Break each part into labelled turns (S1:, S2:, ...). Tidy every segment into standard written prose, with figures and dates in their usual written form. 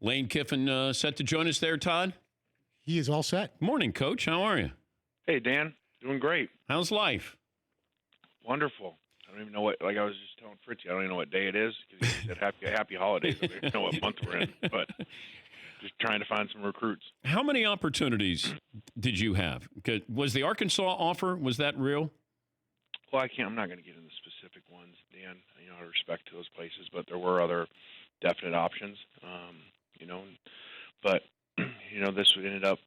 S1: Lane Kiffin set to join us there, Todd?
S2: He is all set.
S1: Morning, Coach. How are you?
S3: Hey, Dan. Doing great.
S1: How's life?
S3: Wonderful. I don't even know what, like I was just telling Fritzy, I don't even know what day it is because he said happy holidays. I don't even know what month we're in, but just trying to find some recruits.
S1: How many opportunities did you have? Was the Arkansas offer, was that real?
S3: Well, I'm not going to get into specific ones, Dan, out of respect to those places, but there were other definite options, but, this ended up,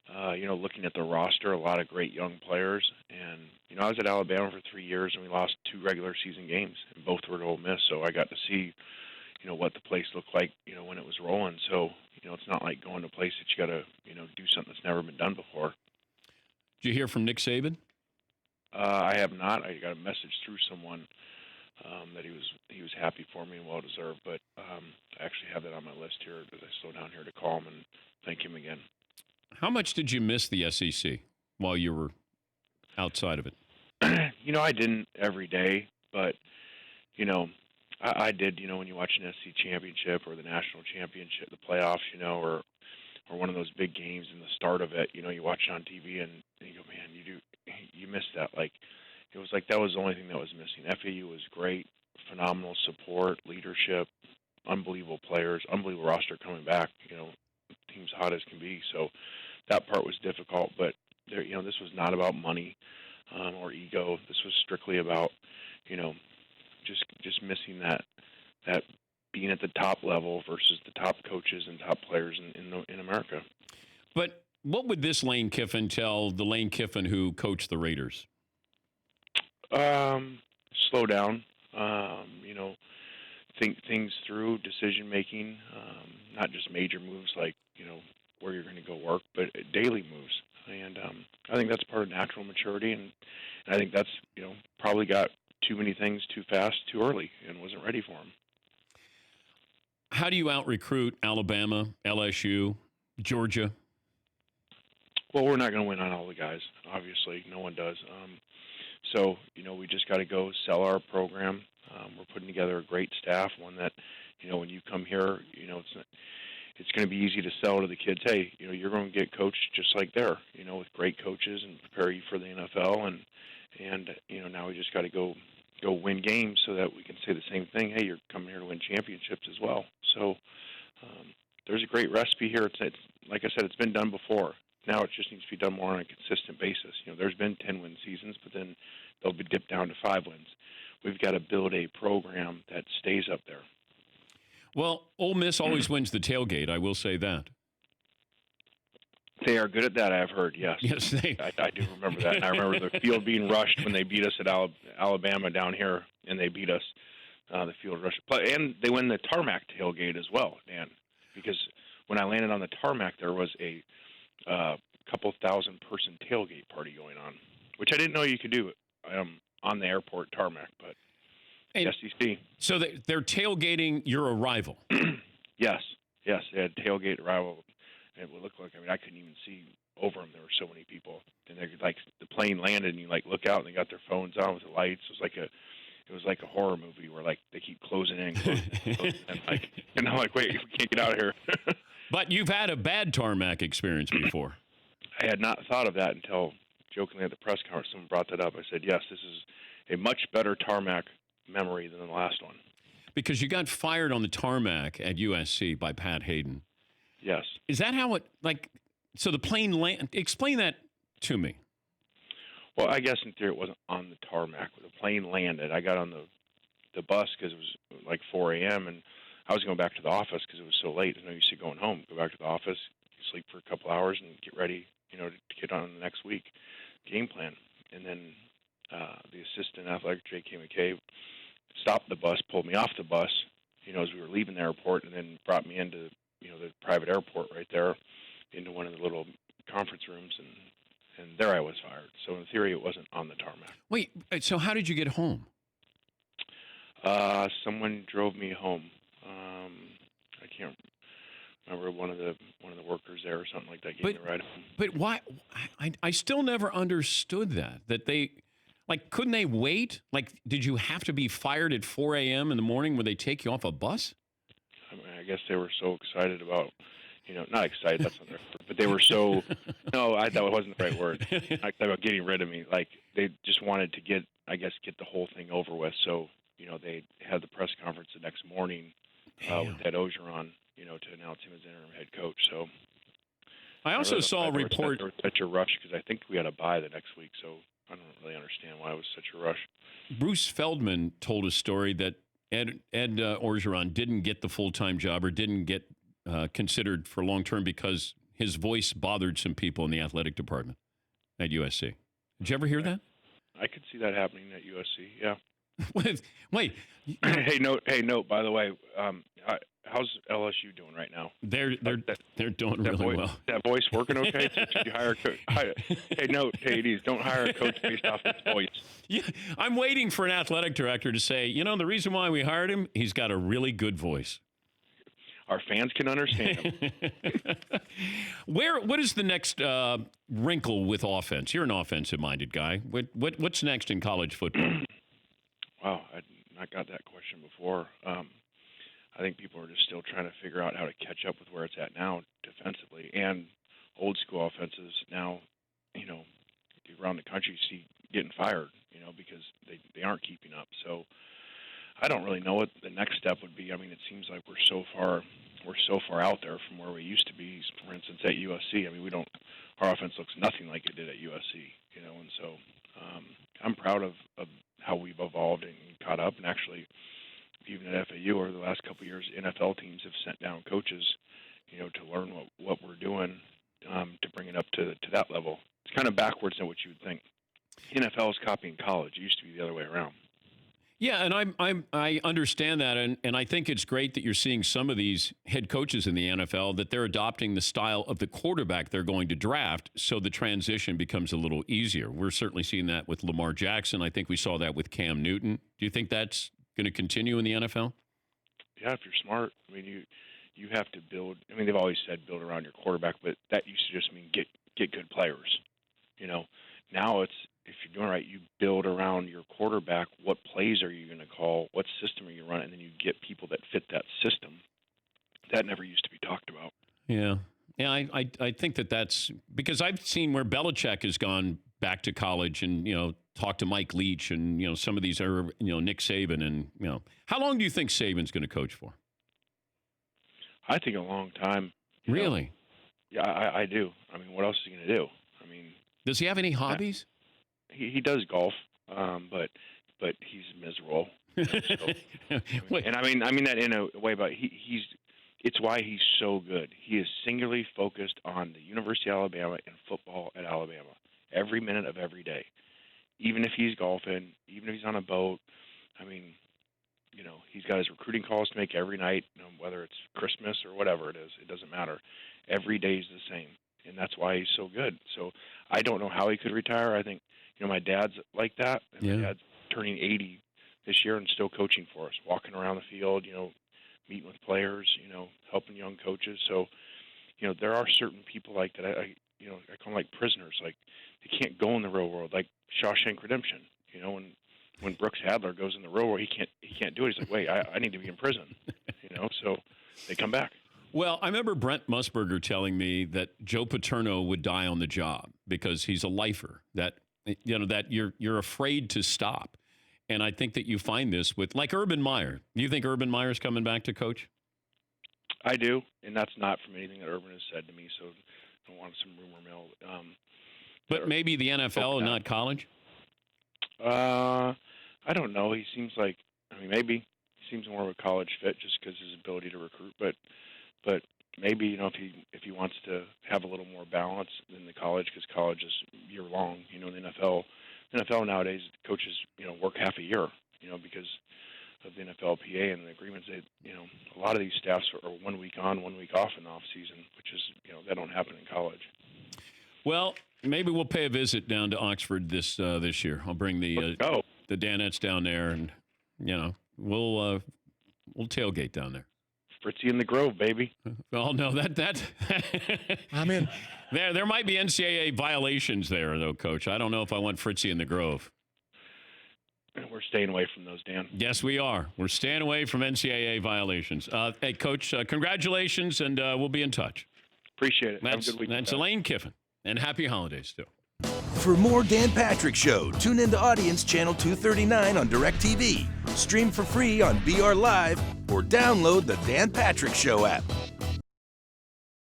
S3: looking at the roster, a lot of great young players. And, I was at Alabama for 3 years, and we lost 2 regular season games, and both were at Ole Miss. So I got to see, what the place looked like, when it was rolling. So, it's not like going to a place that you got to, do something that's never been done before.
S1: Did you hear from Nick Saban?
S3: I have not. I got a message through someone that he was happy for me and well deserved. But I actually have that on my list here as I slow down here to call him and thank him again.
S1: How much did you miss the SEC while you were outside of it?
S3: I didn't every day, but I did. When you watch an SEC championship or the national championship, the playoffs, or one of those big games and the start of it, you watch it on TV and you go, man, you miss that. Like, it was like that was the only thing that was missing. FAU was great, phenomenal support, leadership, unbelievable players, unbelievable roster coming back, teams hot as can be. So that part was difficult, but there, this was not about money or ego. This was strictly about, just missing that being at the top level versus the top coaches and top players in America.
S1: But what would this Lane Kiffin tell the Lane Kiffin who coached the Raiders?
S3: Slow down. Think things through, decision making, not just major moves like where you're going to go work, but daily moves. And I think that's part of natural maturity, and I think that's probably got too many things too fast, too early, and wasn't ready for them.
S1: How do you out-recruit Alabama, LSU, Georgia?
S3: Well, we're not going to win on all the guys, obviously. No one does. So, we just got to go sell our program. We're putting together a great staff, one that, when you come here, it's going to be easy to sell to the kids, hey, you're going to get coached just like there, with great coaches and prepare you for the NFL. And now we just got to go win games so that we can say the same thing. Hey, you're coming here to win championships as well. So there's a great recipe here. It's like I said, it's been done before. Now it just needs to be done more on a consistent basis. There's been 10-win seasons, but then they'll be dipped down to 5 wins. We've got to build a program that stays up there.
S1: Well, Ole Miss always wins the tailgate. I will say that.
S3: They are good at that, I've heard, yes.
S1: Yes,
S3: I do remember that. And I remember the field being rushed when they beat us at Alabama down here, and they beat us, the field rush. And they win the tarmac tailgate as well, Dan, because when I landed on the tarmac, there was a couple thousand-person tailgate party going on, which I didn't know you could do on the airport tarmac, but
S1: and
S3: SEC.
S1: So they're tailgating your arrival?
S3: Yes. They had tailgate arrival. It would look like, I couldn't even see over them. There were so many people. And they're like, the plane landed, and you look out, and they got their phones on with the lights. It was like a horror movie where they keep closing in, and I'm like, wait, we can't get out of here.
S1: But you've had a bad tarmac experience before.
S3: I had not thought of that until jokingly at the press conference someone brought that up. I said, yes, this is a much better tarmac memory than the last one.
S1: Because you got fired on the tarmac at USC by Pat Hayden.
S3: Yes.
S1: Is that how it, so the plane explain that to me.
S3: Well, I guess in theory it wasn't on the tarmac. When the plane landed, I got on the bus because it was like 4 a.m., and I was going back to the office because it was so late. I used to going home, go back to the office, sleep for a couple hours, and get ready, to get on the next week game plan. And then the assistant athletic, J.K. McCabe, stopped the bus, pulled me off the bus, as we were leaving the airport, and then brought me into, the private airport right there, into one of the little conference rooms, and there I was fired. So in theory, it wasn't on the tarmac.
S1: Wait, so how did you get home?
S3: Someone drove me home. I can't remember one of the workers there or something like that gave me a ride home.
S1: But why? I still never understood that they, couldn't they wait? Did you have to be fired at 4 a.m. in the morning where they take you off a bus?
S3: I guess they were so excited about, not excited, that's not their word, but they were so, no, that wasn't the right word. Not excited about getting rid of me. Like, they just wanted to get the whole thing over with. So, they had the press conference the next morning with Ed Ogeron, to announce him as interim head coach. So
S1: I also saw a report.
S3: There was such a rush because I think we had a bye the next week. So I don't really understand why it was such a rush.
S1: Bruce Feldman told a story that Ed Orgeron didn't get the full-time job or didn't get considered for long-term because his voice bothered some people in the athletic department at USC. Did you ever hear that?
S3: I could see that happening at USC, yeah.
S1: Wait.
S3: Hey, note, by the way, how's LSU doing right now?
S1: They're doing really well.
S3: That voice working okay? Should you hire a coach? Hey, note, ADs, don't hire a coach based off his voice.
S1: Yeah, I'm waiting for an athletic director to say, the reason why we hired him, he's got a really good voice.
S3: Our fans can understand him.
S1: What is the next wrinkle with offense? You're an offensive-minded guy. What's next in college football?
S3: Wow, I'd not got that question before. I think people are just still trying to figure out how to catch up with where it's at now defensively, and old school offenses now, around the country see getting fired, because they aren't keeping up. So I don't really know what the next step would be. I mean, it seems like we're so far out there from where we used to be. For instance, at USC, I mean, our offense looks nothing like it did at USC, and so I'm proud of how we've evolved and caught up. And actually, even at FAU over the last couple of years, NFL teams have sent down coaches, to learn what we're doing to bring it up to that level. It's kind of backwards than what you would think. NFL is copying college. It used to be the other way around.
S1: Yeah, and I understand that, and I think it's great that you're seeing some of these head coaches in the NFL that they're adopting the style of the quarterback they're going to draft, so the transition becomes a little easier. We're certainly seeing that with Lamar Jackson. I think we saw that with Cam Newton. Do you think that's going to continue in the NFL?
S3: Yeah, if you're smart. I mean, you have to build. I mean, they've always said build around your quarterback, but that used to just mean get good players. Now it's, if you're doing right, you build around your quarterback. What plays are you going to call? What system are you running? And then you get people that fit that system. That never used to be talked about.
S1: Yeah. Yeah, I think that's because I've seen where Belichick has gone back to college and, talked to Mike Leach and, some of these are, Nick Saban and, how long do you think Saban's going to coach for?
S3: I think a long time.
S1: Really?
S3: Yeah, I do. I mean, what else is he going to do? I mean,
S1: does he have any hobbies?
S3: He does golf, but he's miserable. And I mean that in a way, but it's why he's so good. He is singularly focused on the University of Alabama and football at Alabama every minute of every day. Even if he's golfing, even if he's on a boat, I mean, he's got his recruiting calls to make every night, whether it's Christmas or whatever it is. It doesn't matter. Every day is the same, and that's why he's so good. So I don't know how he could retire. I think, my dad's like that. And
S1: yeah.
S3: My dad's turning 80 this year and still coaching for us, walking around the field, meeting with players, helping young coaches. So, there are certain people like that. I call them like prisoners. Like, they can't go in the real world, like Shawshank Redemption. When Brooks Hadler goes in the real world, he can't do it. He's like, wait, I need to be in prison. So they come back.
S1: Well, I remember Brent Musburger telling me that Joe Paterno would die on the job because he's a lifer. That that you're afraid to stop. And I think that you find this with, like, Urban Meyer. Do you think Urban Meyer's coming back to coach?
S3: I do, and that's not from anything that Urban has said to me, so I don't want some rumor mill.
S1: But maybe the NFL and not college?
S3: I don't know. He seems like, maybe he seems more of a college fit just because his ability to recruit. But maybe, if he wants to have a little more balance than the college, because college is year long. The NFL nowadays, coaches, work half a year, because of the NFLPA and the agreements. A lot of these staffs are 1 week on, 1 week off in the off season, which is, that don't happen in college.
S1: Well, maybe we'll pay a visit down to Oxford this year. I'll bring the Danettes down there, and we'll tailgate down there.
S3: Fritzy in the Grove, baby.
S1: Oh no, that
S2: I'm in.
S1: There might be NCAA violations there, though, Coach. I don't know if I want Fritzy in the Grove.
S3: we're staying away from those, Dan.
S1: Yes, we are. We're staying away from NCAA violations. Hey, Coach, congratulations, and we'll be in touch.
S3: Appreciate it. Have a good weekend.
S1: That's Elaine Kiffin, and happy holidays, too.
S4: For more Dan Patrick Show, tune into Audience Channel 239 on DirecTV. Stream for free on BR Live or download the Dan Patrick Show app.